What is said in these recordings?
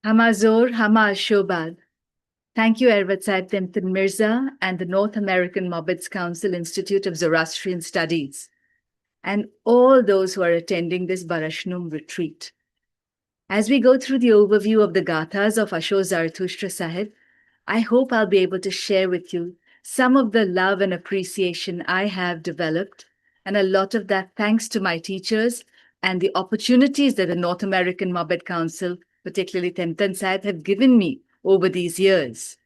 Hamazor Hama Ashobad. Thank you, Ervat Saib Temtin Mirza and the North American Mobbits Council Institute of Zoroastrian Studies, and all those who are attending this Bareshnum retreat. As we go through the overview of the Gathas of Asho Zarathustra Sahib, I hope I'll be able to share with you some of the love and appreciation I have developed, and a lot of that thanks to my teachers and the opportunities that the North American Mobbit Council, particularly Temtin Saib, have given me over these years.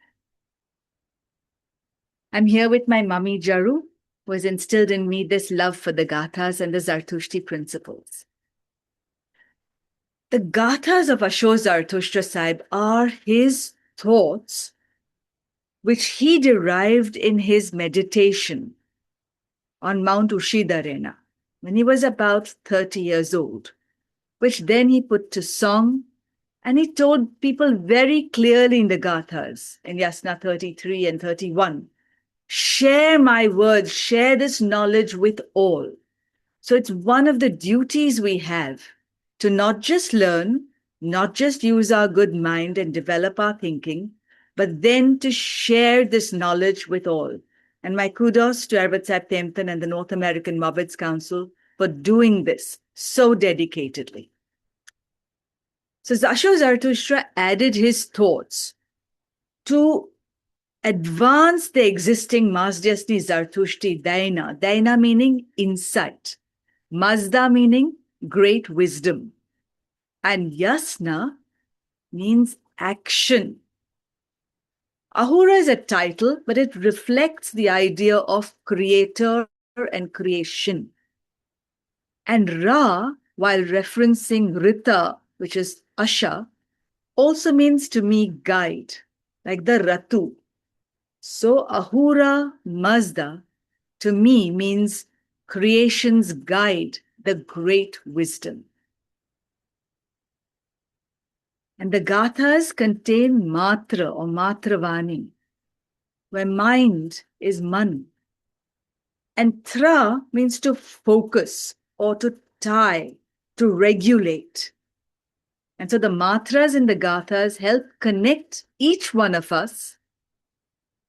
I'm here with my mummy Jaru, who has instilled in me this love for the Gathas and the Zartushti principles. The Gathas of Asho Zarathustra Sahib are his thoughts which he derived in his meditation on Mount Ushidarena when he was about 30 years old, which then he put to song, and he told people very clearly in the Gathas, in Yasna 33 and 31, share my words, share this knowledge with all. So it's one of the duties we have to not just learn, not just use our good mind and develop our thinking, but then to share this knowledge with all. And my kudos to Ervat Saib Temtin and the North American Mobbits Council for doing this so dedicatedly. So Asho Zarathustra added his thoughts to advance the existing Mazdasni Zartushti Daina, Daina meaning insight, Mazda meaning great wisdom, and Yasna means action. Ahura is a title, but it reflects the idea of creator and creation. And Ra, while referencing Rita, which is Asha, also means to me guide, like the Ratu. So Ahura Mazda to me means creation's guide, the great wisdom. And the Gathas contain Matra or Matravani, where mind is Man. And Tra means to focus or to tie, to regulate. And so the Matras in the Gathas help connect each one of us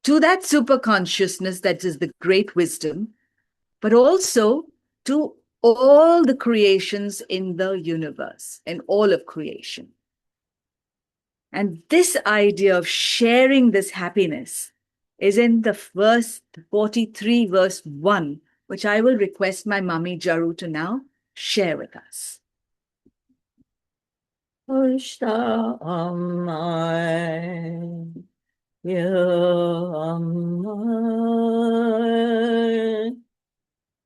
to that super consciousness that is the great wisdom, but also to all the creations in the universe, in all of creation. And this idea of sharing this happiness is in the verse 43, verse 1, which I will request my mummy Jaru to now share with us. Ushta Amai Yamai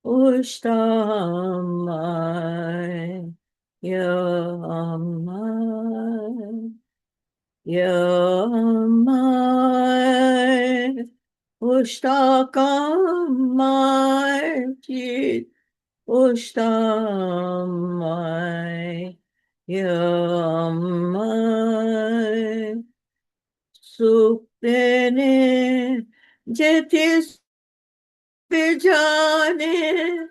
Ushta Amai Yamai Yamai Ushta Kamai Jit Ushta Amai Yamai Suktene Jetis Bijane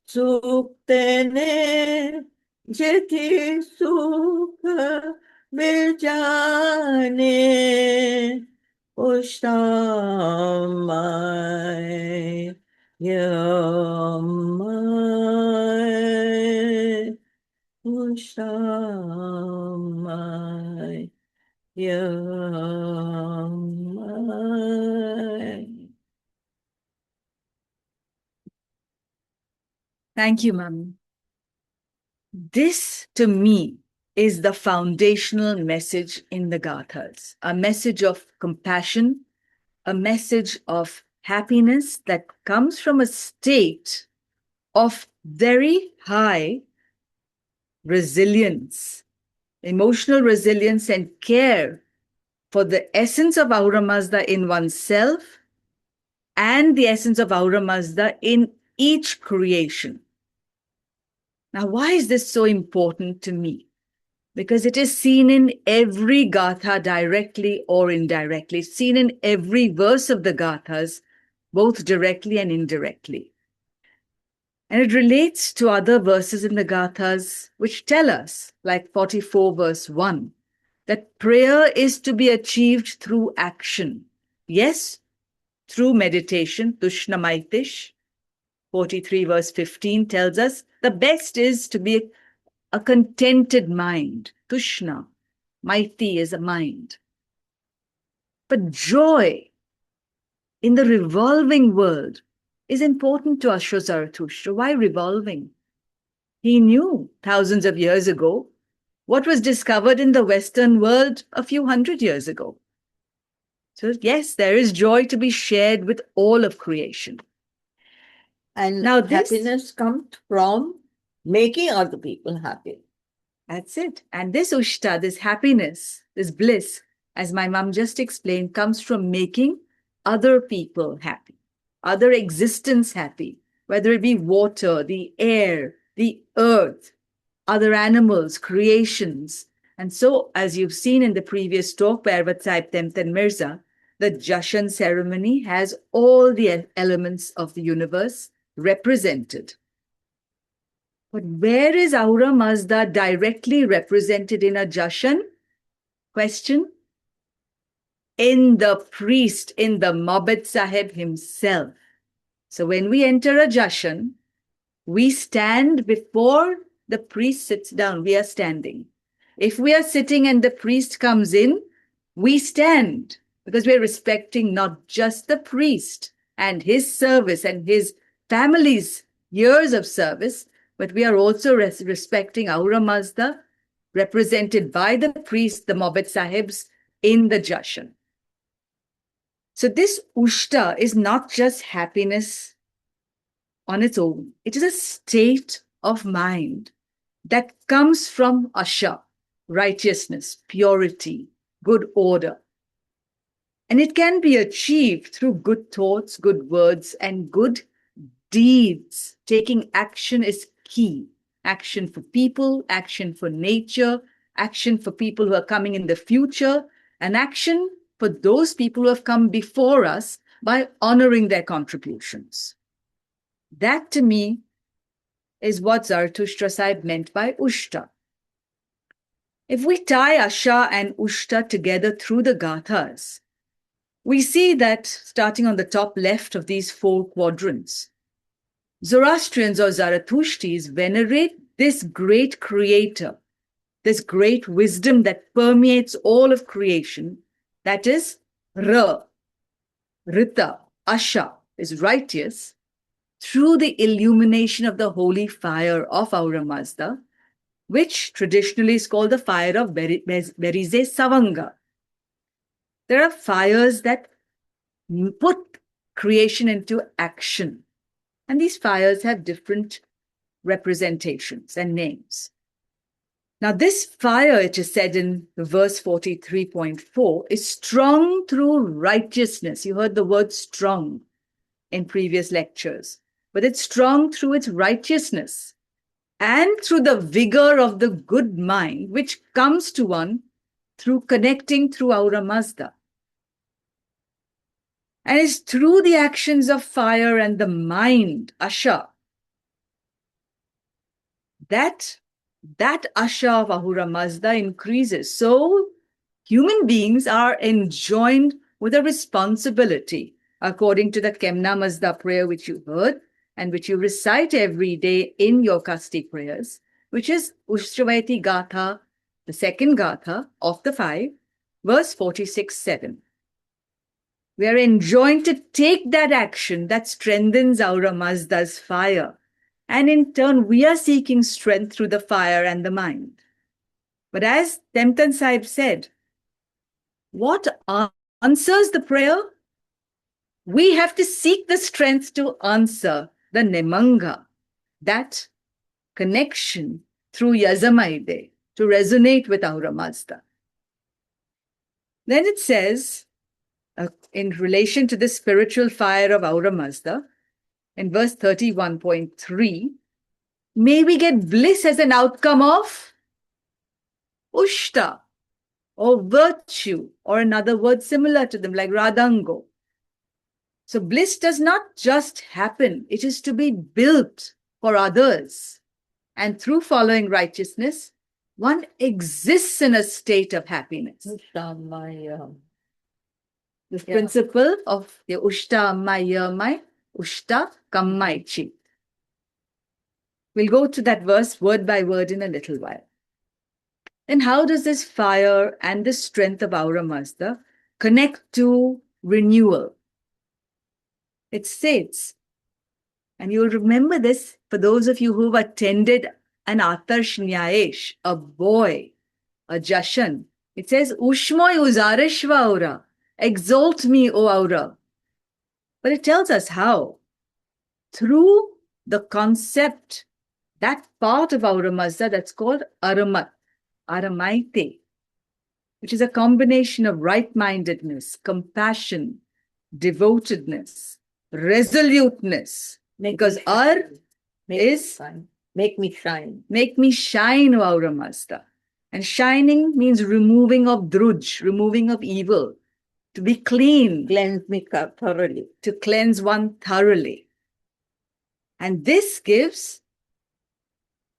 Suktene Jeti Sukha Bijane Ushtamai Yamai Ushtamai Yamai. Thank you, Mummy. This, to me, is the foundational message in the Gathas, a message of compassion, a message of happiness that comes from a state of very high resilience, emotional resilience and care for the essence of Ahura Mazda in oneself and the essence of Ahura Mazda in each creation. Now, why is this so important to me? Because it is seen in every Gatha, directly or indirectly. It's seen in every verse of the Gathas, both directly and indirectly. And it relates to other verses in the Gathas which tell us, like 44 verse 1, that prayer is to be achieved through action. Yes, through meditation. Tushna Maitish, 43 verse 15 tells us the best is to be a contented mind. Tushna, Maiti is a mind. But joy in the revolving world is important to Ashwa Zarathustra. Why revolving? He knew thousands of years ago what was discovered in the Western world a few hundred years ago. So yes, there is joy to be shared with all of creation. And Now this- happiness comes from making other people happy. That's it. And this ushta, this happiness, this bliss, as my mom just explained, comes from making other people happy, other existence happy, whether it be water, the air, the earth, other animals, creations. And so, as you've seen in the previous talk by Arvat Sahib Temten Mirza, the Jashan ceremony has all the elements of the universe represented. But where is Aura Mazda directly represented in a Jashan? Question? In the priest, in the Mabed Sahib himself. So when we enter a Jashan, we stand before the priest sits down. We are standing. If we are sitting and the priest comes in, we stand because we're respecting not just the priest and his service and his family's years of service, but we are also respecting Aura Mazda, represented by the priest, the Mabed Sahibs, in the Jashan. So this ushta is not just happiness on its own. It is a state of mind that comes from asha, righteousness, purity, good order. And it can be achieved through good thoughts, good words, and good deeds. Taking action is key. Action for people, action for nature, action for people who are coming in the future, and action for those people who have come before us by honoring their contributions. That, to me, is what Zarathustra Sahib meant by ushta. If we tie asha and ushta together through the Gathas, we see that, starting on the top left of these four quadrants, Zoroastrians or Zarathushtis venerate this great creator, this great wisdom that permeates all of creation, that is Ra, Rita, Asha, is righteous, through the illumination of the holy fire of Aura Mazda, which traditionally is called the fire of Berize Savanga. There are fires that put creation into action. And these fires have different representations and names. Now, this fire, it is said in verse 43.4, is strong through righteousness. You heard the word strong in previous lectures. But it's strong through its righteousness and through the vigor of the good mind, which comes to one through connecting through Aura Mazda. And it's through the actions of fire and the mind, asha, that asha of Ahura Mazda increases. So human beings are enjoined with a responsibility, according to the Kemna Mazda prayer which you heard and which you recite every day in your Kasti prayers, which is Ushravati Gatha, the second Gatha of the 5, verse 46-7. We are enjoined to take that action that strengthens Aura Mazda's fire. And in turn, we are seeking strength through the fire and the mind. But as Temten Sahib said, what answers the prayer? We have to seek the strength to answer the Nemanga, that connection through Yazamaide, to resonate with Aura Mazda. Then it says, in relation to the spiritual fire of Aura Mazda, in verse 31.3, may we get bliss as an outcome of ushta, or virtue, or another word similar to them, like radhango. So bliss does not just happen, it is to be built for others. And through following righteousness, One exists in a state of happiness. Ushtamaya. This principle of the Ushta Ammayamai, Ushta Kammaichi. We'll go to that verse word by word in a little while. Then how does this fire and the strength of Aura Mazda connect to renewal? It states, and you'll remember this for those of you who've attended an Atarsh Nyayesh, a boy, a Jashan. It says, Ushmoy Uzarishva Aura, exalt me, O Aura. But it tells us how. Through the concept, that part of Aura Mazda that's called Aramat, Aramaite, which is a combination of right-mindedness, compassion, devotedness, resoluteness. Because Ar is make me shine. Make me shine, O Aura Mazda. And shining means removing of druj, removing of evil, to be clean. Cleanse me thoroughly. To cleanse one thoroughly. And this gives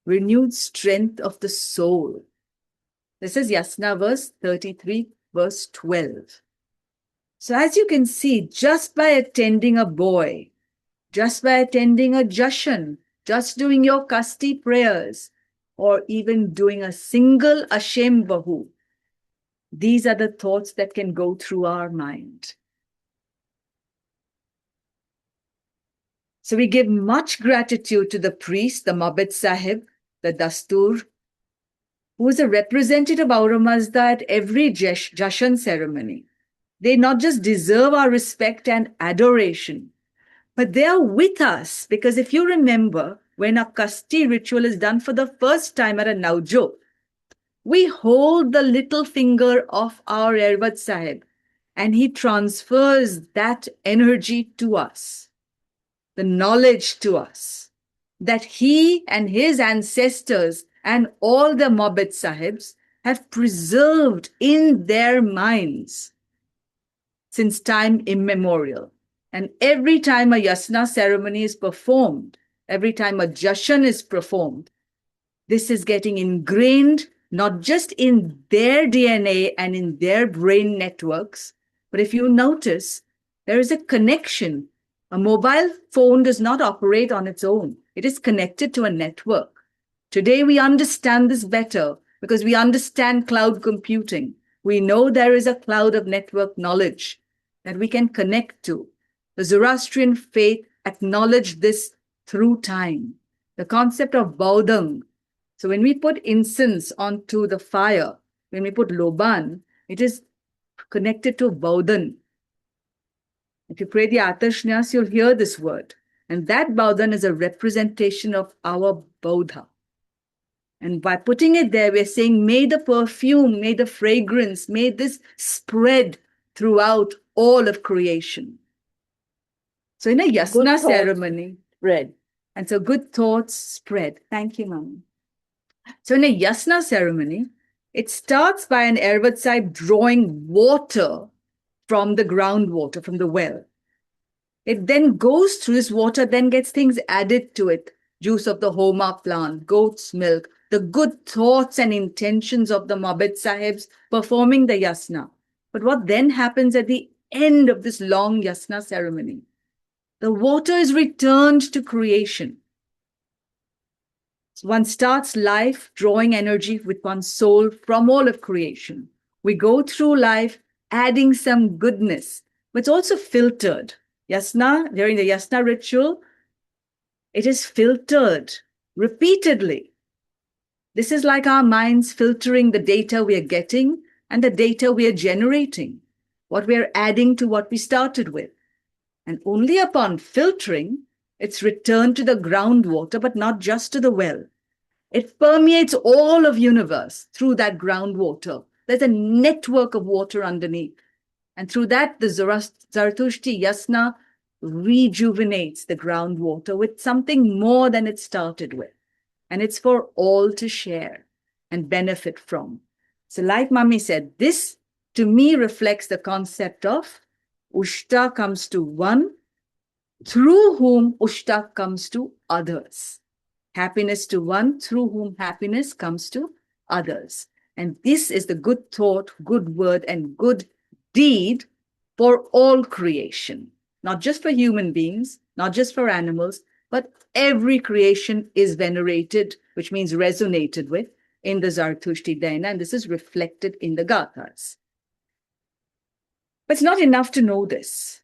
renewed strength of the soul. This is Yasna verse 33, verse 12. So as you can see, just by attending a boy, just by attending a jashan, just doing your kasti prayers, or even doing a single Ashem Bahu, these are the thoughts that can go through our mind. So we give much gratitude to the priest, the Mabed Sahib, the Dastur, who is a representative of Aura Mazda at every Jashan ceremony. They not just deserve our respect and adoration, but they are with us, because if you remember, when a kasti ritual is done for the first time at a Naujo, we hold the little finger of our Ervat Sahib and he transfers that energy to us, the knowledge to us, that he and his ancestors and all the Mabed Sahibs have preserved in their minds since time immemorial. And every time a yasna ceremony is performed, every time a jashan is performed, this is getting ingrained not just in their DNA and in their brain networks, but if you notice, there is a connection. A mobile phone does not operate on its own. It is connected to a network. Today we understand this better because we understand cloud computing. We know there is a cloud of network knowledge that we can connect to. The Zoroastrian faith acknowledged this through time. The concept of Baudang. So when we put incense onto the fire, when we put loban, it is connected to Baudan. If you pray the Atashnyas, you'll hear this word. And that Baudan is a representation of our Bodha. And by putting it there, we're saying, may the perfume, may the fragrance, may this spread throughout all of creation. So in a yasna ceremony, spread. And so good thoughts spread. Thank you, Mama. So in a yasna ceremony, it starts by an Ervat Sahib drawing water from the groundwater, from the well. It then goes through this water, then gets things added to it. Juice of the homa plant, goat's milk, the good thoughts and intentions of the Mabed Sahibs performing the yasna. But what then happens at the end of this long yasna ceremony? The water is returned to creation. So one starts life drawing energy with one's soul from all of creation. We go through life adding some goodness, but it's also filtered. Yasna, during the yasna ritual, it is filtered repeatedly. This is like our minds filtering the data we are getting and the data we are generating, what we are adding to what we started with. And only upon filtering, it's returned to the groundwater, but not just to the well. It permeates all of universe through that groundwater. There's a network of water underneath. And through that, the Zarathushti Yasna rejuvenates the groundwater with something more than it started with. And it's for all to share and benefit from. So like Mummy said, this to me reflects the concept of Ushta comes to one, through whom Ushta comes to others. Happiness to one, through whom happiness comes to others. And this is the good thought, good word, and good deed for all creation, not just for human beings, not just for animals, but every creation is venerated, which means resonated with, in the Zartushti Daina, and this is reflected in the Gathas. But it's not enough to know this.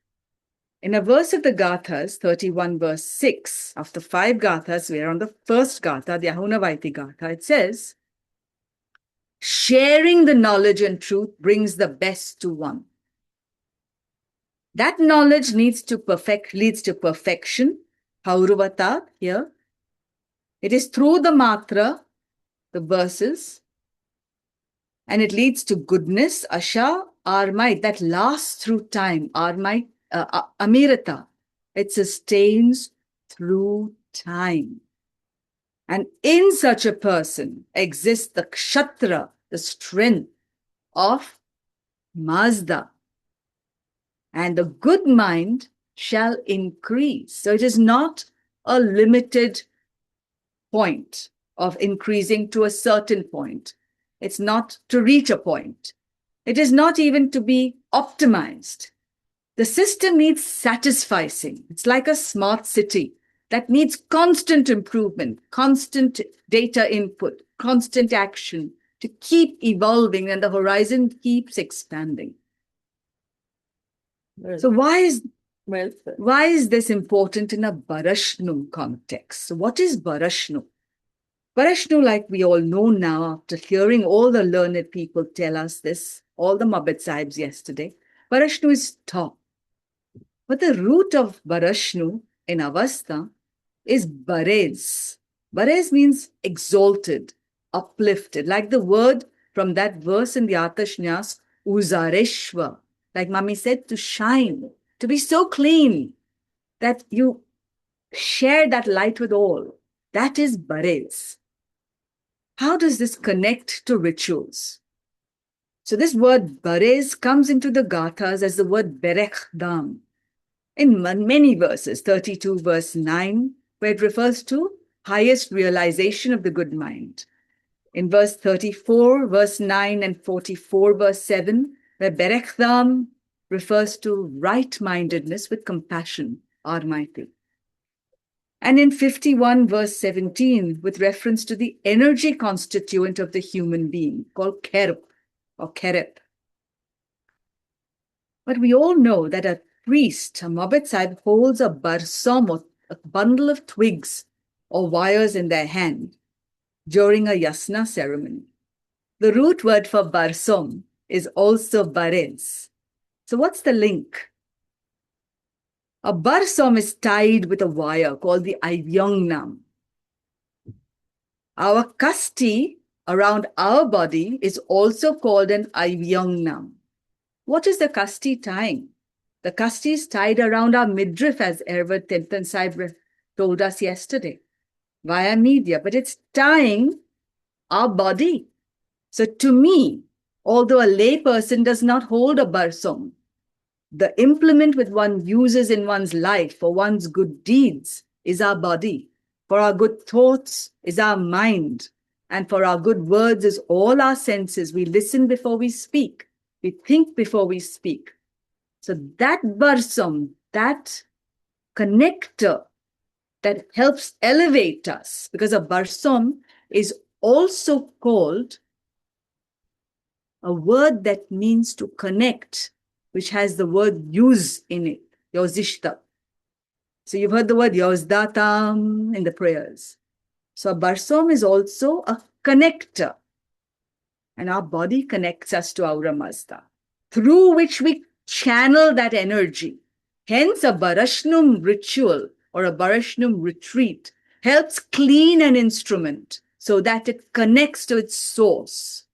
In a verse of the Gathas, 31 verse 6, after 5 Gathas, we are on the first Gatha, the Ahunavaiti Gatha, it says, sharing the knowledge and truth brings the best to one. That knowledge leads to perfection, Hauruvata here. It is through the matra, the verses, and it leads to goodness, asha, our might, that lasts through time, our might, amirata. It sustains through time. And in such a person exists the kshatra, the strength of Mazda. And the good mind shall increase. So it is not a limited point of increasing to a certain point. It's not to reach a point. It is not even to be optimized. The system needs satisficing. It's like a smart city that needs constant improvement, constant data input, constant action to keep evolving, and the horizon keeps expanding. So why is this important in a Bareshnum context? So what is Bareshnum? Bareshnum, like we all know now, after hearing all the learned people tell us this, all the Mabed Sahibs yesterday, Bareshnum is top. But the root of Bareshnum in Avastha is Bares. Bares means exalted, uplifted, like the word from that verse in the Atashnyas, Uzareshva. Like Mummy said, to shine, to be so clean that you share that light with all. That is Bares. How does this connect to rituals? So this word Bares comes into the Gathas as the word Berekhdam in many verses, 32 verse 9, where it refers to highest realization of the good mind. In verse 34, verse 9, and 44, verse 7, where Berekhdam refers to right-mindedness with compassion, Almighty. And in 51, verse 17, with reference to the energy constituent of the human being, called Kerp or Kerep. But we all know that a priest, a Mabed Sahib, holds a barsom, or a bundle of twigs or wires in their hand during a yasna ceremony. The root word for barsom is also bares. So what's the link? A barsom is tied with a wire called the Avyongnam. Our kasti around our body is also called an Avyongnam. What is the kasti tying? The kasti is tied around our midriff, as Ervad Timpan Sahib told us yesterday, via media, but it's tying our body. So to me, although a lay person does not hold a barsom, the implement which one uses in one's life for one's good deeds is our body. For our good thoughts is our mind. And for our good words is all our senses. We listen before we speak. We think before we speak. So that barsam, that connector that helps elevate us, because a barsam is also called a word that means to connect, which has the word use in it, yozishta. So you've heard the word yozdatam in the prayers. So a barsam is also a connector. And our body connects us to Aura Mazda, through which we channel that energy. Hence, a Bareshnum ritual or a Bareshnum retreat helps clean an instrument so that it connects to its source.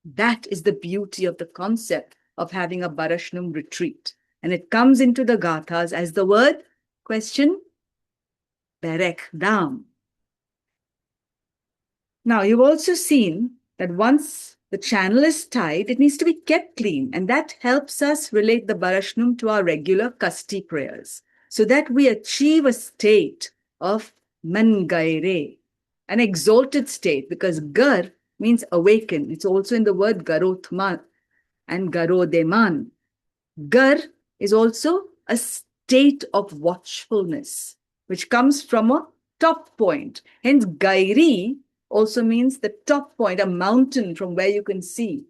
That is the beauty of the concept of having a Bareshnum retreat. And it comes into the Gathas as the word, question, Berekhdam. Now, you've also seen that once the channel is tied, it needs to be kept clean. And that helps us relate the Bareshnum to our regular Kasti prayers, so that we achieve a state of Man Gaire, an exalted state, because gar means awaken. It's also in the word garotman and garodeman. Gar is also a state of watchfulness, which comes from a top point. Hence, Gairi also means the top point, a mountain from where you can see.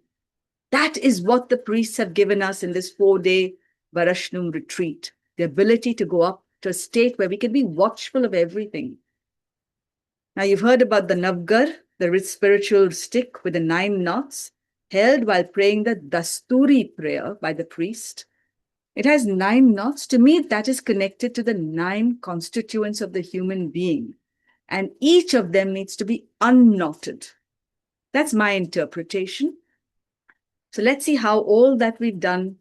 That is what the priests have given us in this 4-day Bareshnum retreat, the ability to go up to a state where we can be watchful of everything. Now, you've heard about the Navgar, the spiritual stick with the 9 knots, held while praying the Dasturi prayer by the priest. It has 9 knots. To me, that is connected to the 9 constituents of the human being. And each of them needs to be unknotted. That's my interpretation. So let's see how all that we've done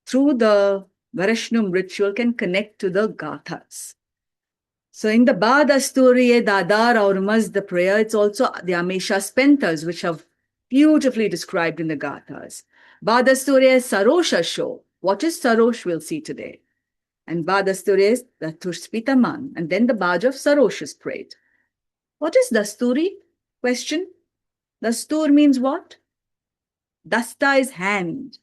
through the Bareshnum ritual can connect to the Gathas. So in the Badasturiye Dadar Aurmaz, the prayer, it's also the Amesha Spentas, which are beautifully described in the Gathas. Badasturiye Sarosha Sho. What is Sarosh? We'll see today. And Badasturiye is the Tushpitaman. And then the Baj of Sarosh is prayed. What is Dasturi? Question. Dastur means what? Dasta is hand.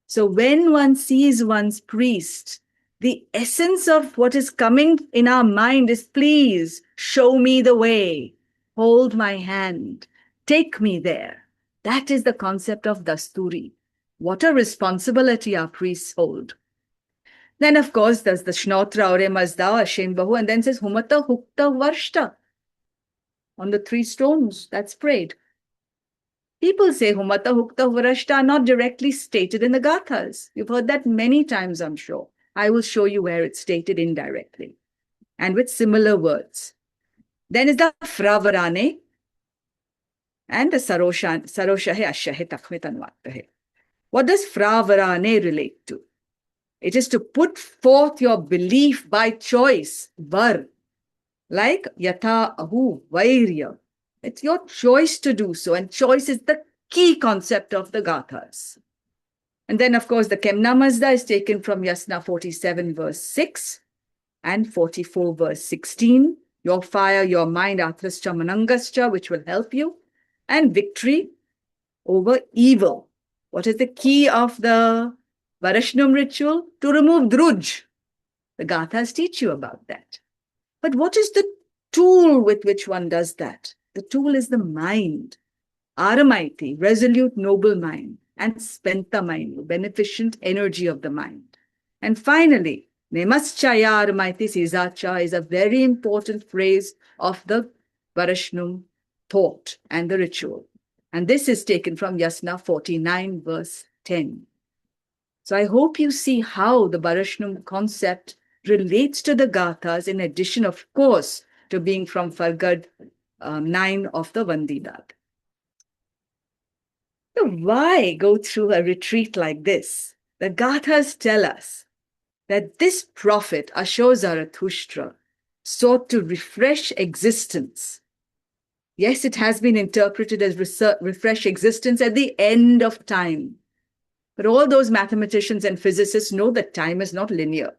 So when one sees one's priest, the essence of what is coming in our mind is, please show me the way, hold my hand, take me there. That is the concept of Dasturi. What a responsibility our priests hold. Then, of course, there's the Shnotra Aure Mazda, Ashen Bahu, and then says Humata Hukta Varshta on the 3 stones. That's prayed. People say Humata Hukta Varashta are not directly stated in the Gathas. You've heard that many times, I'm sure. I will show you where it's stated indirectly and with similar words. Then is the Fravarane and the Saroshahe Ashahe Takhmitanvatahe. What does Fravarane relate to? It is to put forth your belief by choice, var, like Yatha Ahu Vairya. It's your choice to do so, and choice is the key concept of the Gathas. And then, of course, the Kemna Mazda is taken from Yasna 47, verse 6 and 44, verse 16. Your fire, your mind, Atrascha Manangascha, which will help you, and victory over evil. What is the key of the Bareshnum ritual? To remove druj. The Gathas teach you about that. But what is the tool with which one does that? The tool is the mind. Aramaiti, resolute, noble mind, and spenta mind, beneficent energy of the mind. And finally, Nemaschaya Aramaiti Sizacha is a very important phrase of the Bareshnum thought and the ritual. And this is taken from Yasna 49, verse 10. So I hope you see how the Bareshnum concept relates to the Gathas, in addition, of course, to being from Fargad 9 of the Vandidat. So why go through a retreat like this? The Gathas tell us that this prophet, Asho Zarathustra, sought to refresh existence. Yes, it has been interpreted as refresh existence at the end of time. But all those mathematicians and physicists know that time is not linear.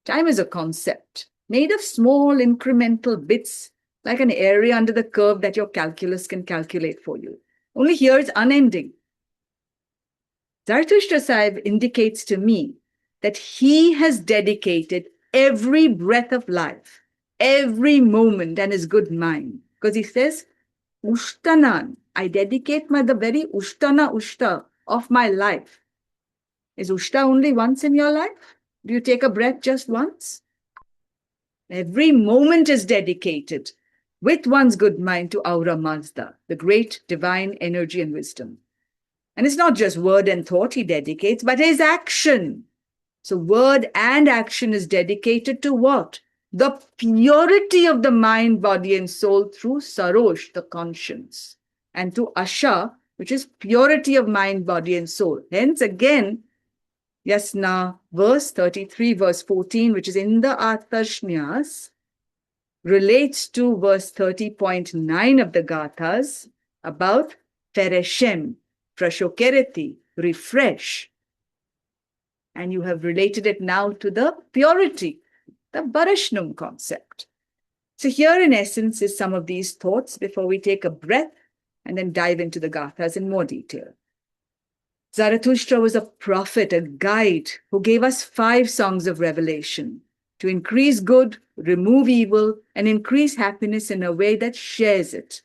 Time is a concept made of small incremental bits, like an area under the curve that your calculus can calculate for you. Only here it's unending. Zarathustra Sahib indicates to me that he has dedicated every breath of life, every moment, and his good mind. Because he says, Ushtanan, I dedicate the very Ushtana Ushta of my life. Is Ushta only once in your life? Do you take a breath just once? Every moment is dedicated with one's good mind to Aura Mazda, the great divine energy and wisdom. And it's not just word and thought he dedicates, but his action. So word and action is dedicated to what? The purity of the mind, body, and soul through Sarosh, the conscience, and to Asha, which is purity of mind, body, and soul. Hence, again, Yasna, verse 33, verse 14, which is in the Atashnyas, relates to verse 30.9 of the Gathas about Fereshem, Frashokereti, refresh. And you have related it now to the purity, the Bareshnum concept. So here in essence is some of these thoughts before we take a breath and then dive into the Gathas in more detail. Zarathustra was a prophet, a guide who gave us 5 songs of revelation to increase good, remove evil, and increase happiness in a way that shares it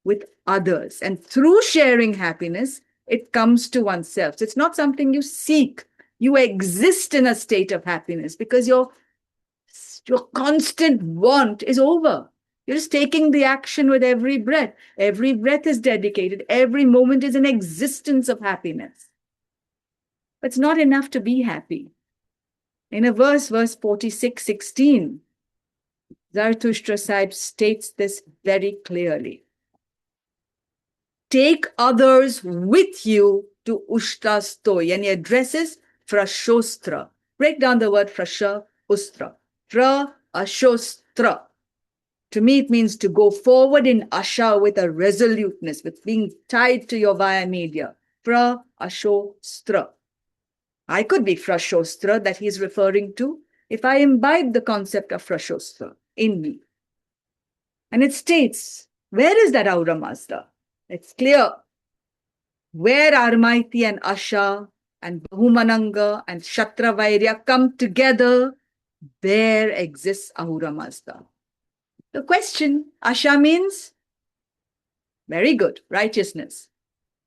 with others. And through sharing happiness, it comes to oneself. So it's not something you seek. You exist in a state of happiness because your constant want is over. You're just taking the action with every breath. Every breath is dedicated. Every moment is an existence of happiness. But it's not enough to be happy. In a verse 46:16, Zarathustra Sahib states this very clearly. Take others with you to Ushtastoy, and he addresses Frashostra. Break down the word Frasha, Ustra. Fra Ashostra. To me, it means to go forward in Asha with a resoluteness, with being tied to your via media. Fra Ashostra. I could be Frashostra that he's referring to if I imbibe the concept of Frashostra in me. And it states, where is that Aura Mazda? It's clear. Where Armaiti and Asha and Bahumananga and Kshatravairya come together, there exists Ahura Mazda. The question, Asha means, very good, righteousness.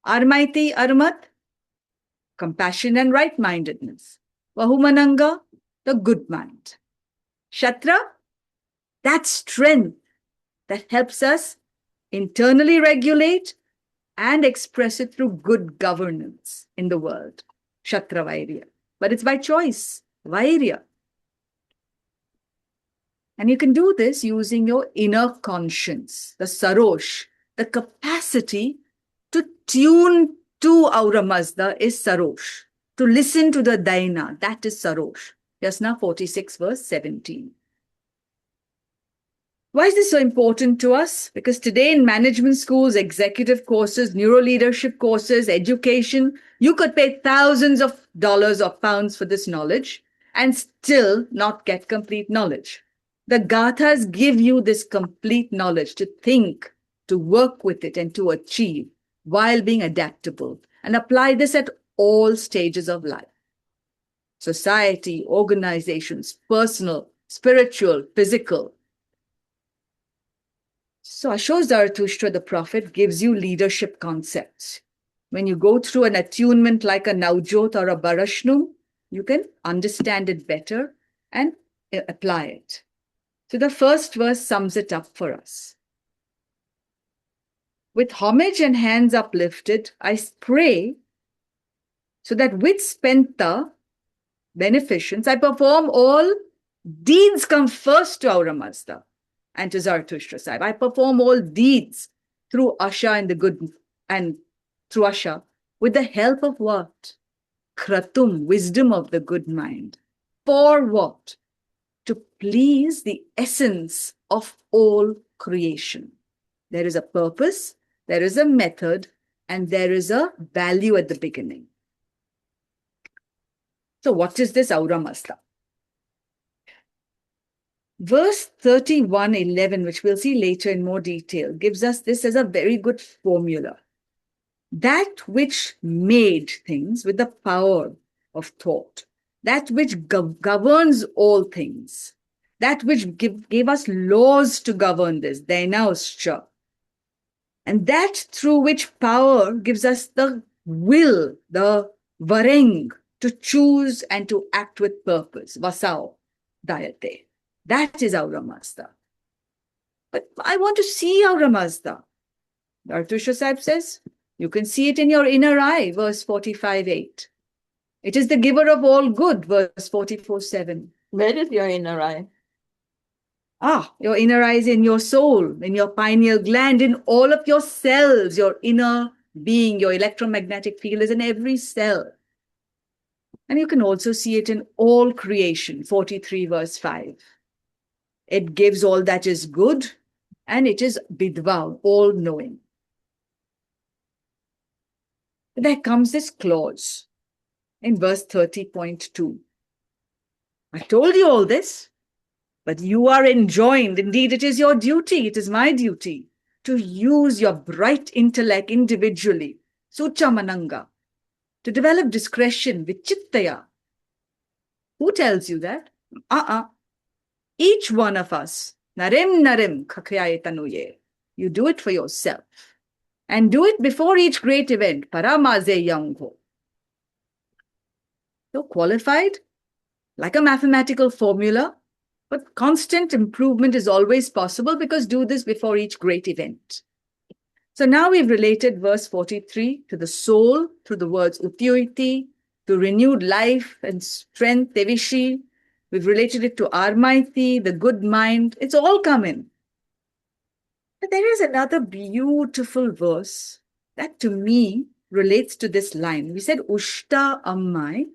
Armaiti, Armat, compassion and right-mindedness. Bahumananga, the good mind. Shatra, that strength that helps us internally regulate and express it through good governance in the world. Shatra Vairya. But it's by choice, Vairya. And you can do this using your inner conscience, the Sarosh. The capacity to tune to Aura Mazda is Sarosh. To listen to the Daina, that is Sarosh. Yasna 46 verse 17. Why is this so important to us? Because today in management schools, executive courses, neuro-leadership courses, education, you could pay thousands of dollars or pounds for this knowledge and still not get complete knowledge. The Gathas give you this complete knowledge to think, to work with it, and to achieve while being adaptable, and apply this at all stages of life. Society, organizations, personal, spiritual, physical. So Asho Zarathustra, the prophet, gives you leadership concepts. When you go through an attunement like a Navjot or a Bareshnum, you can understand it better and apply it. So the first verse sums it up for us. With homage and hands uplifted, I pray so that with spenta beneficence, I perform all deeds come first to Aura Mazda and to Zarathustra Sahib. I perform all deeds through Asha and the good, and through Asha with the help of what? Kratum, wisdom of the good mind. For what? To please the essence of all creation. There is a purpose, there is a method, and there is a value at the beginning. So what is this Aura Mazda? Verse 31:11, which we'll see later in more detail, gives us this as a very good formula. That which made things with the power of thought, that which governs all things, that which gave us laws to govern this, Dainauscha, and that through which power gives us the will, the vareng, to choose and to act with purpose, vasao dayate. That is Aura Mazda. But I want to see Aura Mazda. Zarathustra Sahib says, you can see it in your inner eye, verse 45:8. It is the giver of all good, verse 44:7. Where is your inner eye? Your inner eye is in your soul, in your pineal gland, in all of your cells, your inner being, your electromagnetic field is in every cell. And you can also see it in all creation, 43 verse 5. It gives all that is good, and it is Vidva, all-knowing. There comes this clause in verse 30.2. I told you all this. But you are enjoined, indeed it is your duty, it is my duty, to use your bright intellect individually, suchamananga, to develop discretion, vichittaya. Who tells you that? Each one of us, narim kakhyayetanuye. You do it for yourself. And do it before each great event, paramaze yangho. So qualified, like a mathematical formula, but constant improvement is always possible because do this before each great event. So now we've related verse 43 to the soul through the words utyuiti, to renewed life and strength, devishi. We've related it to armaiti, the good mind. It's all come in. But there is another beautiful verse that to me relates to this line. We said ushta ammai,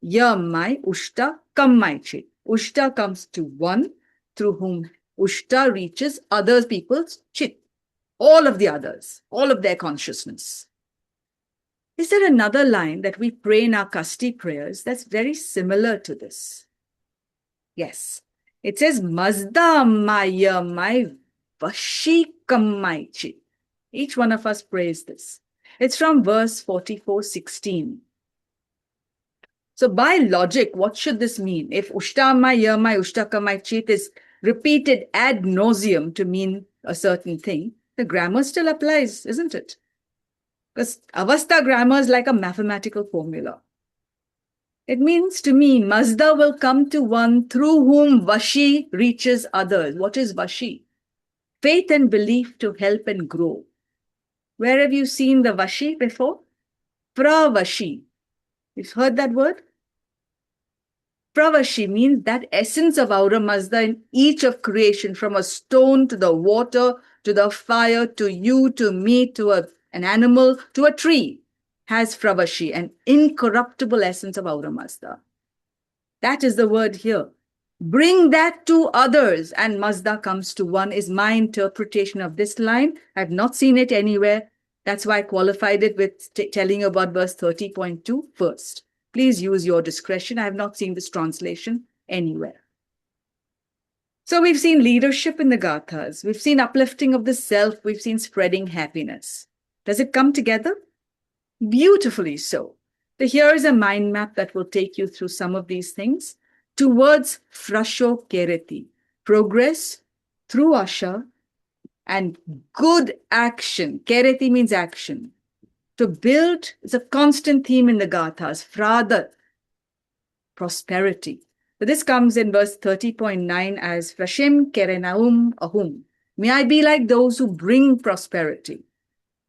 yammai, ushta kammai chit. Ushta comes to one through whom ushta reaches other people's chit. All of the others, all of their consciousness. Is there another line that we pray in our kasti prayers that's very similar to this? Yes. It says, Mazda maya mai vashikammai chit. Each one of us prays this. It's from verse 44:16. So by logic, what should this mean? If ushtamai yamai ushtakamai chit is repeated ad nauseum to mean a certain thing, the grammar still applies, isn't it? Because Avastha grammar is like a mathematical formula. It means to me, Mazda will come to one through whom Vashi reaches others. What is Vashi? Faith and belief to help and grow. Where have you seen the Vashi before? Pravashi. You've heard that word? Pravashi means that essence of Aura Mazda in each of creation, from a stone to the water, to the fire, to you, to me, to an animal, to a tree, has Pravashi, an incorruptible essence of Aura Mazda. That is the word here. Bring that to others and Mazda comes to one is my interpretation of this line. I've not seen it anywhere. That's why I qualified it with telling you about verse 30.2 first. Please use your discretion. I have not seen this translation anywhere. So we've seen leadership in the Gathas. We've seen uplifting of the self. We've seen spreading happiness. Does it come together? Beautifully so. So here is a mind map that will take you through some of these things towards Frasho Kereti, progress through Asha and good action. Kereti means action. To build is a constant theme in the Gathas, Frada, prosperity. So this comes in verse 30.9 as Frashim Kerenaum Ahum. May I be like those who bring prosperity.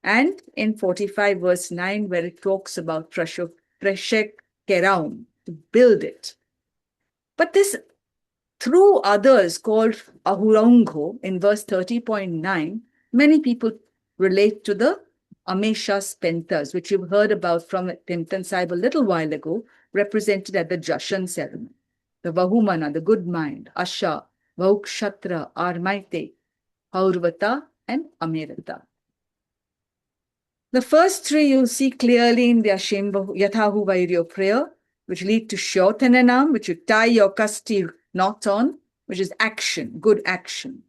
And in 45 verse 9, where it talks about Freshek Keraum, to build it. But this through others called Ahurango in verse 30.9, many people relate to the Amesha Spentas, which you've heard about from Timtan Sahib a little while ago, represented at the Jashan ceremony. The Vahumana, the good mind, Asha, Vaukshatra, Armaite, Haurvata, and Amerata. The first three you'll see clearly in the Ashim Yathahu Vairyo prayer, which lead to Shotananam, which you tie your kasti knot on, which is action, good action.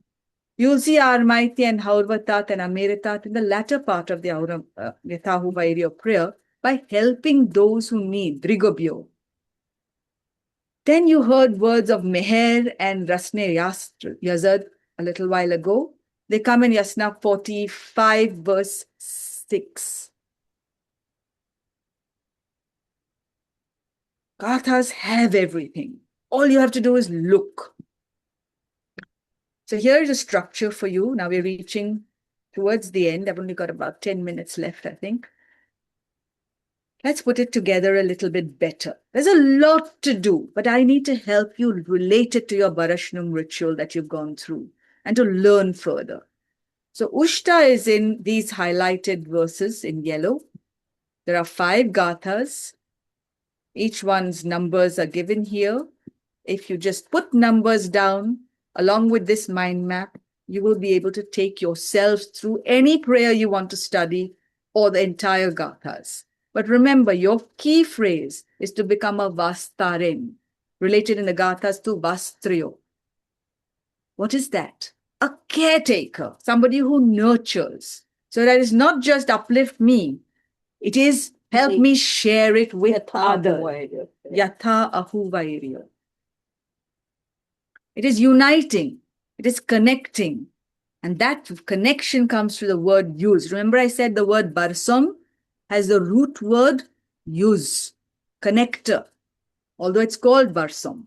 You'll see Armaiti and Haurvatat and Ameritat in the latter part of the Yathahu Vairyo prayer by helping those who need, Drigobyo. Then you heard words of Meher and Rasne Yazad a little while ago. They come in Yasna 45 verse 6. Gathas have everything. All you have to do is look. So here is a structure for you. Now we're reaching towards the end. I've only got about 10 minutes left, I think. Let's put it together a little bit better. There's a lot to do, but I need to help you relate it to your Bareshnum ritual that you've gone through and to learn further. So Ushta is in these highlighted verses in yellow. There are 5 Gathas. Each one's numbers are given here. If you just put numbers down along with this mind map, you will be able to take yourselves through any prayer you want to study or the entire Gathas. But remember, your key phrase is to become a Vastaren, related in the Gathas to Vastriyo. What is that? A caretaker, somebody who nurtures. So that is not just uplift me, it is help me share it with others. Yatha ahuvairya. It is uniting, it is connecting. And that connection comes through the word use. Remember, I said the word barsum has the root word use, connector, although it's called barsum.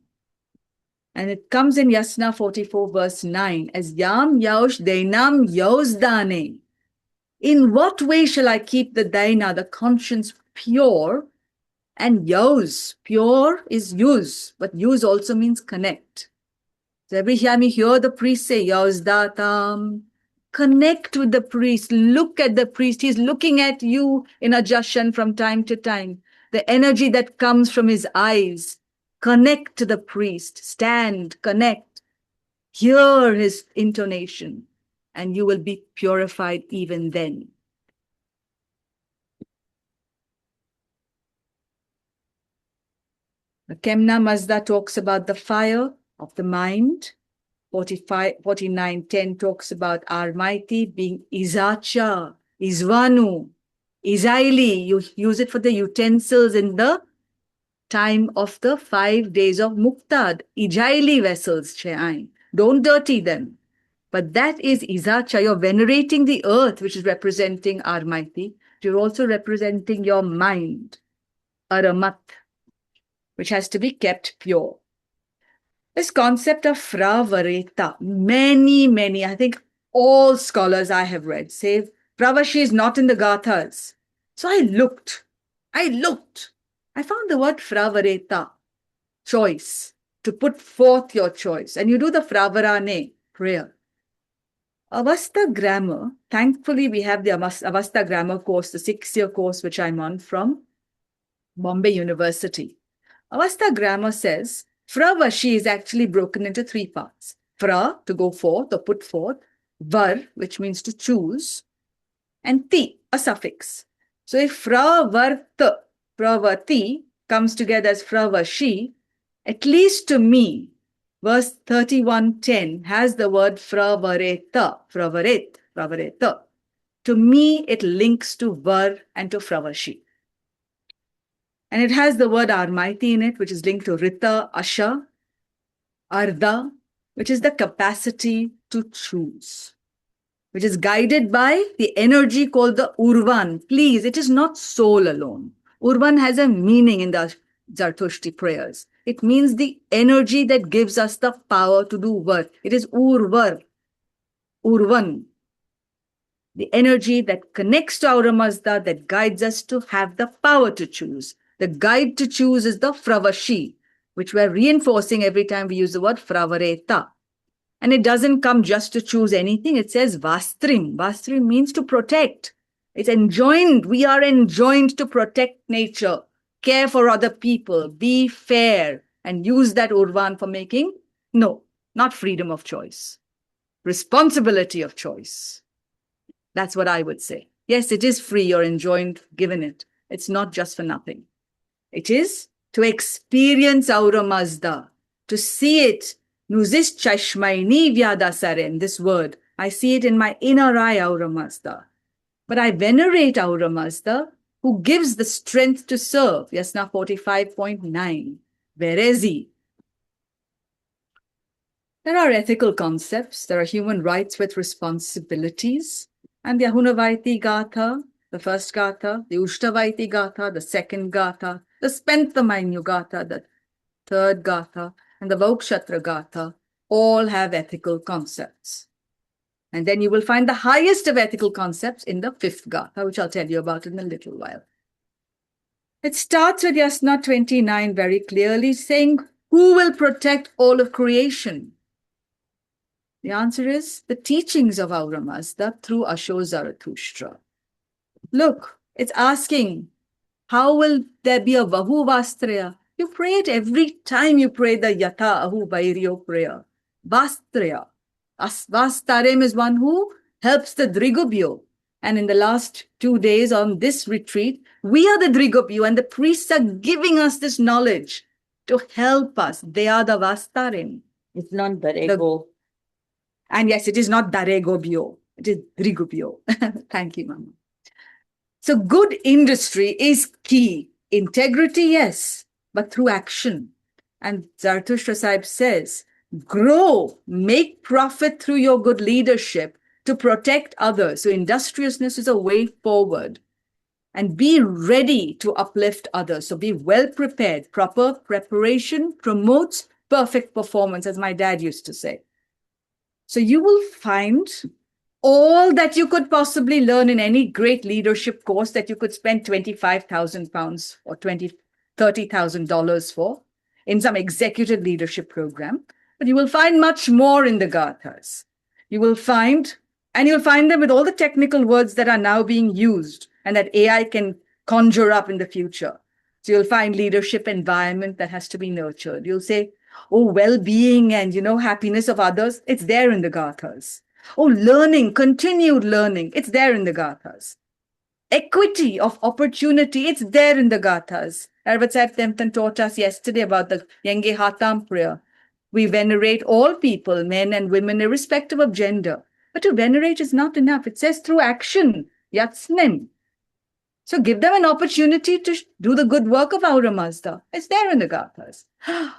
And it comes in Yasna 44, verse 9, as Yam Yaush Dainam Yaus Dane. In what way shall I keep the Daina, the conscience, pure? And Yaus, pure is use, but use also means connect. So every time you hear the priest say, Yaus Datam, connect with the priest, look at the priest. He's looking at you in a jashan from time to time. The energy that comes from his eyes, connect to the priest, stand, connect, hear his intonation, and you will be purified even then. The Kemna Mazda talks about the fire of the mind. 49:10 talks about Almighty being Izacha, Izvanu, Izaili. You use it for the utensils in the time of the 5 days of Muktad. Ijaili vessels, Che'ain. Don't dirty them. But that is Izacha. You're venerating the earth, which is representing Almighty. You're also representing your mind, Aramat, which has to be kept pure. This concept of Fravareta, many, I think all scholars I have read say Pravashi is not in the Gathas. So I looked. I found the word Fravareta, choice, to put forth your choice. And you do the Fravarane, prayer. Avastha grammar, thankfully we have the Avastha grammar course, the 6-year course which I'm on from Bombay University. Avastha grammar says, Fravashi is actually broken into 3 parts. Fra, to go forth or put forth, var, which means to choose, and ti, a suffix. So if fravarta, pravati, comes together as fravashi, at least to me, verse 31:10 has the word fravareta, fravareta. To me, it links to var and to fravashi. And it has the word Almighty in it, which is linked to Rita, Asha, Arda, which is the capacity to choose, which is guided by the energy called the Urvan. Please, it is not soul alone. Urvan has a meaning in the Zartushti prayers. It means the energy that gives us the power to do work. It is Urvar, Urvan. The energy that connects to our Mazda, that guides us to have the power to choose. The guide to choose is the Fravashi, which we're reinforcing every time we use the word Fravareta. And it doesn't come just to choose anything. It says Vastrim. Vastrim means to protect. It's enjoined. We are enjoined to protect nature, care for other people, be fair, and use that Urvan for making, no, not freedom of choice, responsibility of choice. That's what I would say. Yes, it is free. You're enjoined, given it. It's not just for nothing. It is to experience Aura Mazda, to see it. Nuzis chashmaini vyadasaren, this word. I see it in my inner eye, Aura Mazda. But I venerate Aura Mazda, who gives the strength to serve. Yasna 45:9. Verezi. There are ethical concepts. There are human rights with responsibilities. And the Ahunavaiti Gatha, the first Gatha, the Ushtavaiti Gatha, the second Gatha, the Spenthamanyu Gatha, the third Gatha, and the Vaukshatra Gatha all have ethical concepts. And then you will find the highest of ethical concepts in the 5th Gatha, which I'll tell you about in a little while. It starts with Yasna 29 very clearly saying, who will protect all of creation? The answer is the teachings of Aura Mazda through Asho Zarathustra. Look, it's asking, how will there be a Vahu Vastraya? You pray it every time you pray the Yatha Ahu Vairyo prayer. Vastraya. Vastarem is one who helps the Drigobyo. And in the last 2 days on this retreat, we are the Drigobyo and the priests are giving us this knowledge to help us. They are the Vastarem. It's not Barego. And yes, it is not dare gobio, it is drigubio. Thank you, Mama. So good industry is key. Integrity, yes, but through action. And Zarathustra Sahib says, grow, make profit through your good leadership to protect others. So industriousness is a way forward. And be ready to uplift others. So be well prepared. Proper preparation promotes perfect performance, as my dad used to say. So you will find all that you could possibly learn in any great leadership course that you could spend 25,000 pounds or $30,000 for in some executive leadership program. But you will find much more in the Gathas. You'll find them with all the technical words that are now being used and that AI can conjure up in the future. So you'll find leadership environment that has to be nurtured. You'll say, oh, well-being and, happiness of others, it's there in the Gathas. Oh, learning, continued learning, it's there in the Gathas. Equity of opportunity, it's there in the Gathas. Arbat Sahib Tempton taught us yesterday about the Yenge Hatam prayer. We venerate all people, men and women, irrespective of gender. But to venerate is not enough. It says through action, yatsnim. So give them an opportunity to do the good work of Aura Mazda. It's there in the Gathas.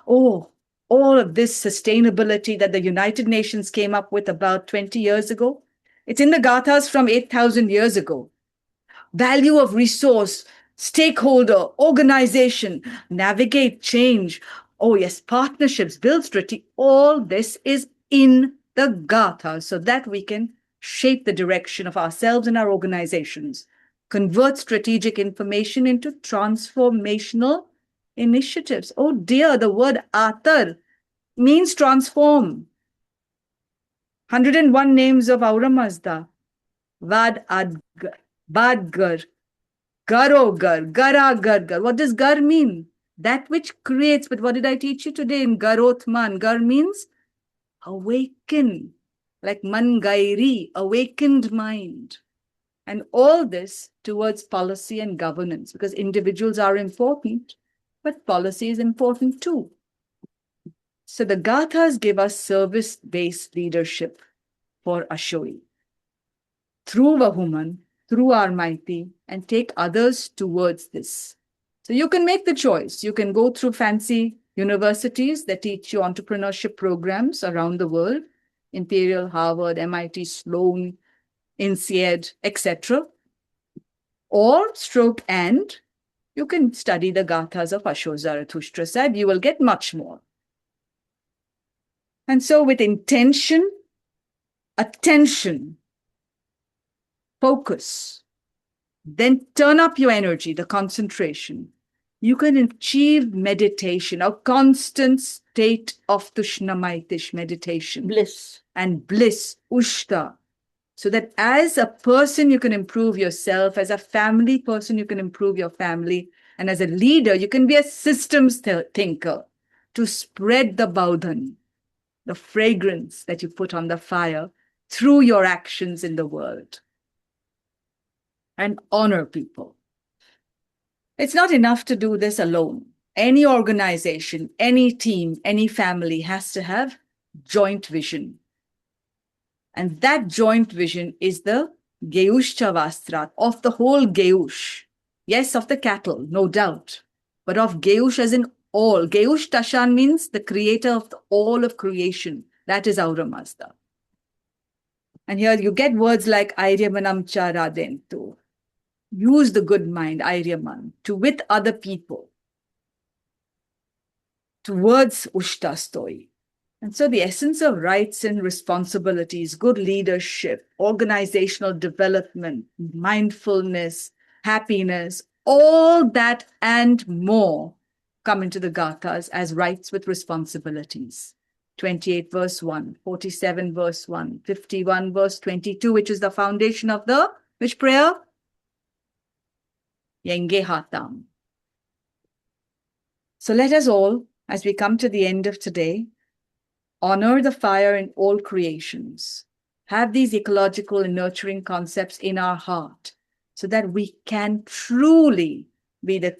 Oh, all of this sustainability that the United Nations came up with about 20 years ago, it's in the Gathas from 8,000 years ago. Value of resource, stakeholder, organization, navigate change. Oh, yes, partnerships, build strategy. All this is in the Gathas so that we can shape the direction of ourselves and our organizations. Convert strategic information into transformational initiatives. Oh dear, the word atar means transform. 101 names of Aura Mazda. Vad adgar, badgar, garogar, garagargar. What does gar mean? That which creates. But what did I teach you today in Garotman? Gar means awaken, like mangairi, awakened mind. And all this towards policy and governance, because individuals are important, but policy is important too. So the Gathas give us service-based leadership for Ashoi. Through Vahuman, through our mighty, and take others towards this. So you can make the choice. You can go through fancy universities that teach you entrepreneurship programs around the world, Imperial, Harvard, MIT, Sloan, INSEAD, etc. Or stroke and you can study the Gathas of Ashok Zarathustra Sahib. You will get much more. And so with intention, attention, focus, then turn up your energy, the concentration. You can achieve meditation, a constant state of Tushnamaitish meditation. Bliss. And bliss, Ushta. So that as a person, you can improve yourself. As a family person, you can improve your family. And as a leader, you can be a systems thinker to spread the Baudhan, the fragrance that you put on the fire through your actions in the world. And honor people. It's not enough to do this alone. Any organization, any team, any family has to have joint vision. And that joint vision is the Geush Chavastrat, of the whole Geush. Yes, of the cattle, no doubt. But of Geush as in all. Geush Tashan means the creator of all of creation. That is Aura Mazda. And here you get words like Airyamanam Charadentu. Use the good mind, Airyaman, to with other people. Towards Ushtastoi. And so the essence of rights and responsibilities, good leadership, organizational development, mindfulness, happiness, all that and more come into the Gathas as rights with responsibilities. 28 verse 1, 47 verse 1, 51 verse 22, which is the foundation of the, which prayer? Yenge Hatam. So let us all, as we come to the end of today, honor the fire in all creations. Have these ecological and nurturing concepts in our heart so that we can truly be the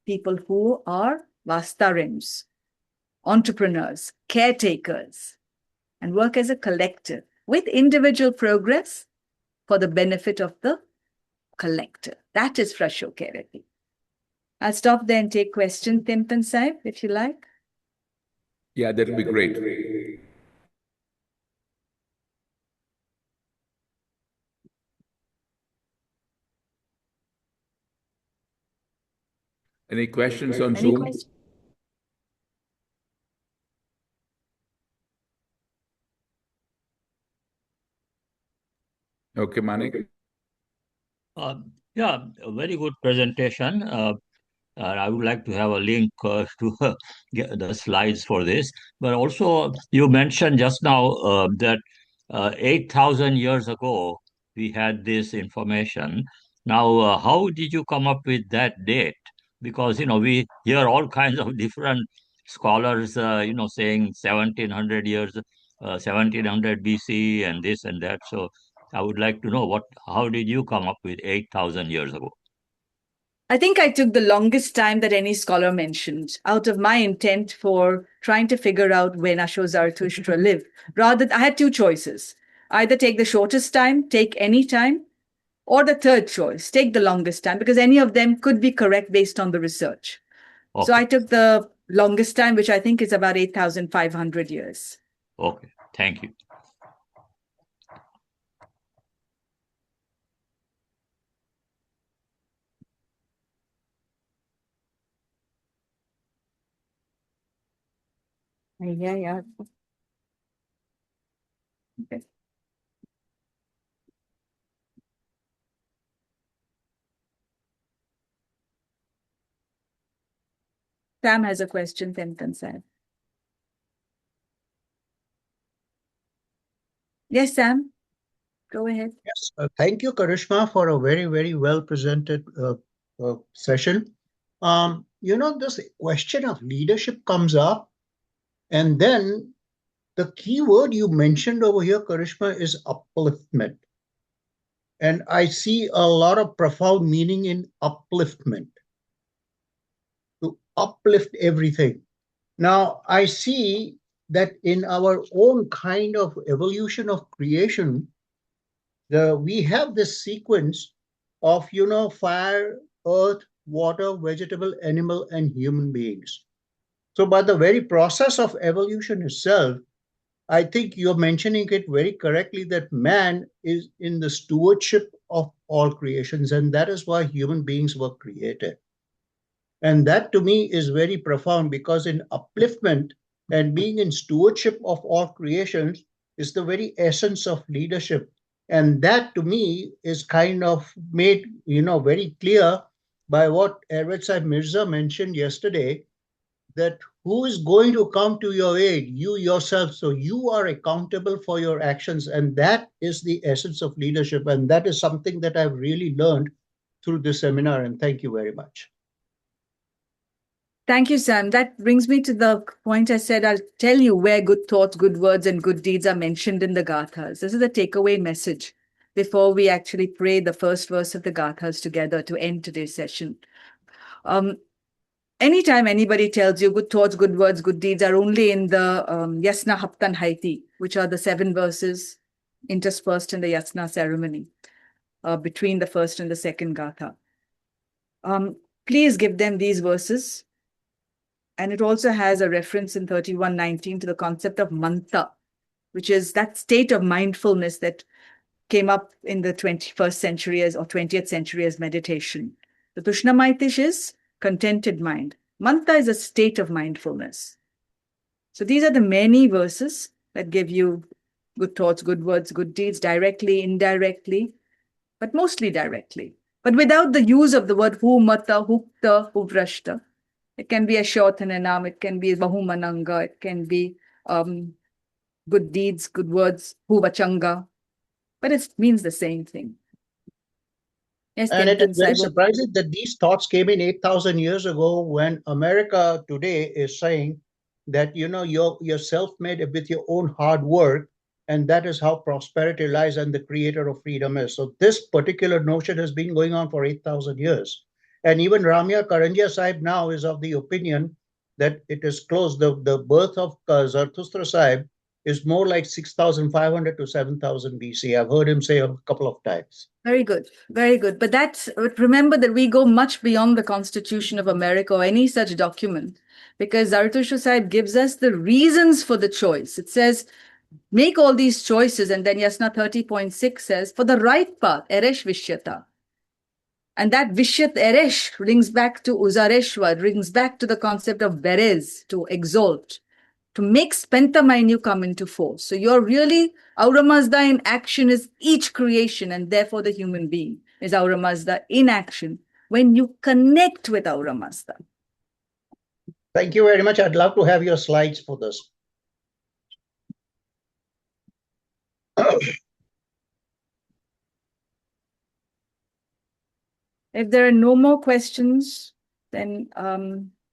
people who are Vastarims, entrepreneurs, caretakers, and work as a collective with individual progress for the benefit of the collective. That is Frashokerati. I'll stop there and take questions, Timpan Sahib, if you like. Yeah, that would be great. Any questions on Any Zoom? questions? Okay, Manik. Yeah, a very good presentation. I would like to have a link to get the slides for this. But also, you mentioned just now that 8,000 years ago we had this information. Now, how did you come up with that date? Because we hear all kinds of different scholars, saying 1700 years, 1700 BC, and this and that. So, I would like to know how did you come up with 8,000 years ago? I think I took the longest time that any scholar mentioned out of my intent for trying to figure out when Asho Zarathustra lived. Rather, I had two choices. Either take the shortest time, take any time, or the third choice, take the longest time, because any of them could be correct based on the research. Okay. So I took the longest time, which I think is about 8,500 years. Okay, thank you. Yeah. Okay. Sam has a question, Tempan said. Yes, Sam, go ahead. Yes, thank you, Karishma, for a very, very well presented session. This question of leadership comes up, and then the key word you mentioned over here, Karishma, is upliftment. And I see a lot of profound meaning in upliftment, to uplift everything. Now, I see that in our own kind of evolution of creation, we have this sequence of fire, earth, water, vegetable, animal, and human beings. So by the very process of evolution itself, I think you're mentioning it very correctly that man is in the stewardship of all creations, and that is why human beings were created. And that to me is very profound, because in upliftment and being in stewardship of all creations is the very essence of leadership. And that to me is kind of made, very clear by what Erwin Mirza mentioned yesterday, that who is going to come to your aid? You yourself. So you are accountable for your actions. And that is the essence of leadership. And that is something that I've really learned through this seminar. And thank you very much. Thank you, Sam. That brings me to the point I said I'll tell you where good thoughts, good words, and good deeds are mentioned in the Gathas. This is the takeaway message before we actually pray the first verse of the Gathas together to end today's session. Anytime anybody tells you good thoughts, good words, good deeds are only in the Yasna Haptan Haiti, which are the 7 verses interspersed in the Yasna ceremony between the first and the second Gatha. Please give them these verses. And it also has a reference in 3119 to the concept of manta, which is that state of mindfulness that came up in the 21st century or 20th century as meditation. The Tushna is contented mind. Manta is a state of mindfulness. So these are the many verses that give you good thoughts, good words, good deeds, directly, indirectly, but mostly directly. But without the use of the word hu mata, hukta, huvrashta. It can be a Shothananam, it can be Bahumananga, it can be good deeds, good words, Huvachanga, but it means the same thing. Yes, And it is Tempan very Saibo. surprising that these thoughts came in 8,000 years ago, when America today is saying that, you're self-made with your own hard work, and that is how prosperity lies and the creator of freedom is. So this particular notion has been going on for 8,000 years. And even Ramya Karanjia Sahib now is of the opinion that it is close. The birth of Zarathustra Sahib is more like 6,500 to 7,000 BC. I've heard him say a couple of times. Very good, very good. But remember that we go much beyond the Constitution of America or any such document, because Zarathustra Sahib gives us the reasons for the choice. It says, make all these choices, and then Yasna 30.6 says, for the right path, Eresh Vishyata. And that Vishyat Eresh rings back to Uzareshwar, rings back to the concept of Berez, to exalt, to make Spentamainu come into force. So you're really, Aura Mazda in action is each creation, and therefore the human being is Aura Mazda in action when you connect with Aura Mazda. Thank you very much. I'd love to have your slides for this. If there are no more questions, then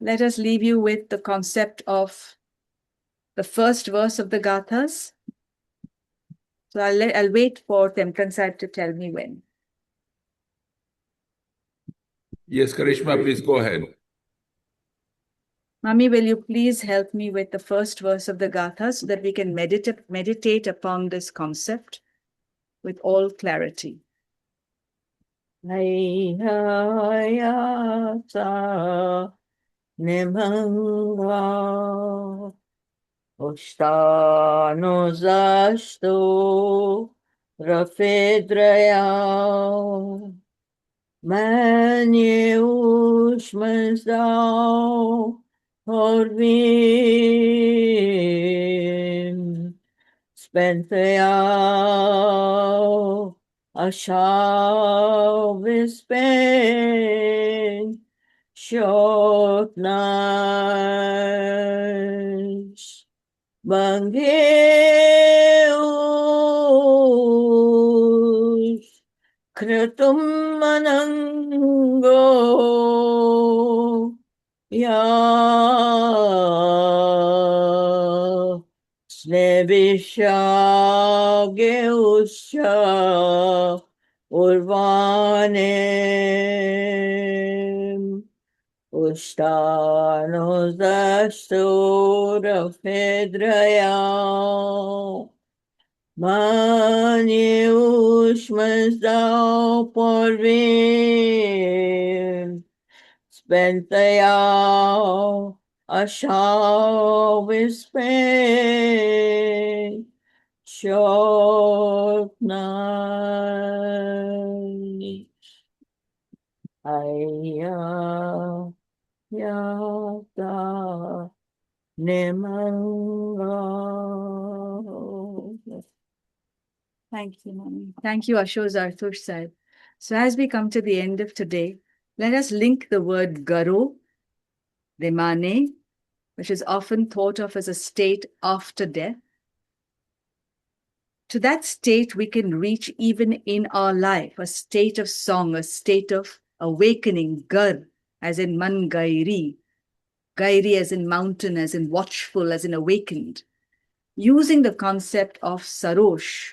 let us leave you with the concept of the first verse of the Gathas. So I'll wait for Temkan Sahib to tell me when. Yes, Karishma, please go ahead. Mami, will you please help me with the first verse of the Gatha so that we can meditate upon this concept with all clarity? Hayata Nimanga Ostano Zasto Rafedraya Manye Ushmazdao Horvim Spentayao Ashal Vispen Short nights Bangeus Kratum Manango Ya Snevisha Geusha Urvanem Ustanos Dastura Fedraya Manius Mazdao Porvim Spentayao Ashal Vispen Short night Ayah Yata Nimanga. Thank you, Mami. Thank you, Asho Zarthush Sahib. So as we come to the end of today, let us link the word Garo, Demane, which is often thought of as a state after death. To that state we can reach even in our life, a state of song, a state of awakening, Gar, as in Man Gairi, Gairi as in mountain, as in watchful, as in awakened, using the concept of Sarosh,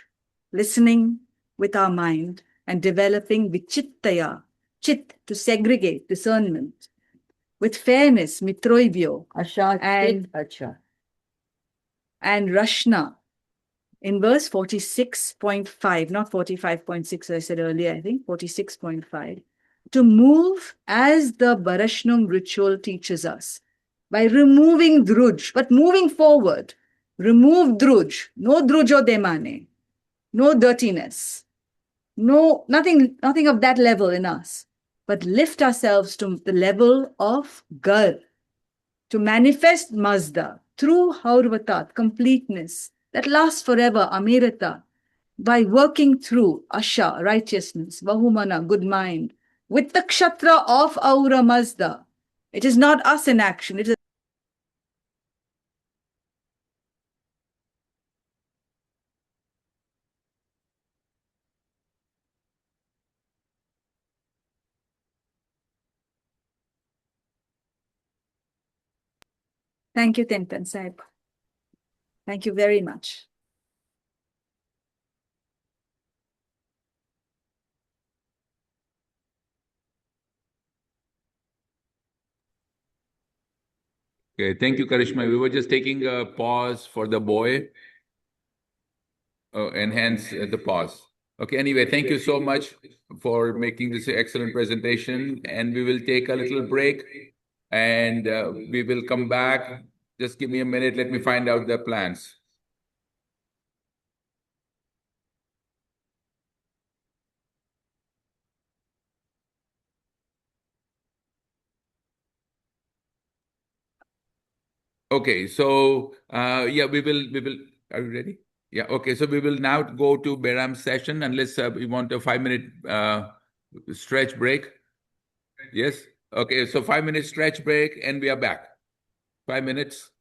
listening with our mind and developing Vichittaya, Chit, to segregate, discernment, with fairness, Mitroibyo, and Rashna. In verse 46.5, not 45.6, I said earlier, I think, 46.5, to move as the Bareshnum ritual teaches us, by removing druj, but moving forward. Remove druj, no drujo demane, no dirtiness, nothing of that level in us, but lift ourselves to the level of Gar, to manifest Mazda through Haurvatat, completeness, that lasts forever, Amirata, by working through Asha, righteousness, Bahumana, good mind, with the Kshatra of Aura Mazda. It is not us in action, it is Thank you, Temkan Sahib. Thank you very much. Okay, thank you, Karishma. We were just taking a pause for the boy. and hence the pause. Okay, anyway, thank you so much for making this excellent presentation, and we will take a little break, and we will come back. Just give me a minute, let me find out the plans. Okay, so yeah, we will. Are you ready? Yeah. Okay, so we will now go to Behram's session, unless we want a 5-minute stretch break. Yes. Okay, so 5-minute stretch break, and we are back. 5 minutes.